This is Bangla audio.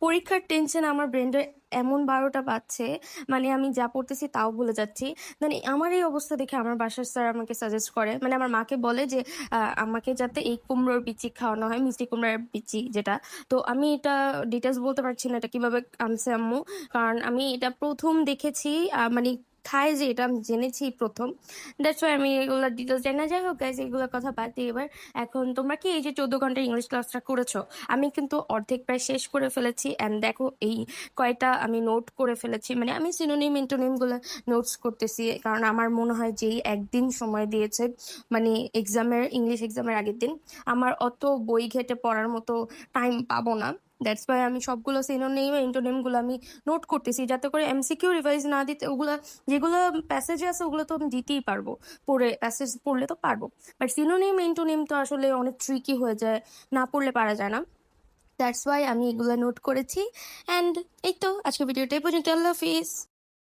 পরীক্ষার টেনশন আমার ব্রেইনে এমন ১২টা বাজছে, মানে আমি যা পড়তেছি তাও ভুলে যাচ্ছি। মানে আমার এই অবস্থা দেখে আমার বাসার স্যার আমাকে সাজেস্ট করে, মানে আমার মাকে বলে যে আমাকে যাতে এই কুমড়োর বিচি খাওয়ানো হয়, মিষ্টি কুমড়ার বিচি যেটা। তো আমি এটা ডিটেইলস বলতে পারছি না এটা কিভাবে আনছে আম্মু। কারণ আমি এটা ১ম দেখেছি, মানে খায় যে এটা আমি জেনেছি ১ম। দ্যাটস ওয়াই আমি এগুলার ডিটেইলস জানি না। যাই হোক গাইস, এগুলোর কথা বাদ দিয়ে এবার এখন তোমরা কি এই যে ১৪ ঘন্টার ইংলিশ ক্লাসটা করেছো? আমি কিন্তু অর্ধেক প্রায় শেষ করে ফেলেছি। অ্যান্ড দেখো এই কয়টা আমি নোট করে ফেলেছি। মানে আমি সিনোনিম, এন্টোনিমগুলো নোটস করতেছি। কারণ আমার মনে হয় যে এই একদিন সময় দিয়েছে, মানে ইংলিশ এক্সামের আগের দিন, আমার অত বই ঘেঁটে পড়ার মতো টাইম পাবো না। দ্যাটস ওয়াই আমি সবগুলো সিনোনিম, এন্টোনিমগুলো আমি নোট করতেছি, যাতে করে এমসিকিউ রিভাইজ না দিতে, ওগুলা যেগুলো প্যাসেজে আছে ওগুলো তো আমি দিতেই পারবো। প্যাসেজ পড়লে তো পারবো। বাট সিনোনিম, এন্টোনিম তো আসলে অনেক ট্রিকি হয়ে যায়, না পড়লে পারা যায় না। দ্যাটস ওয়াই আমি এগুলো নোট করেছি। অ্যান্ড এই তো আজকে ভিডিওটা এই পর্যন্ত। আল্লাহ হাফিজ।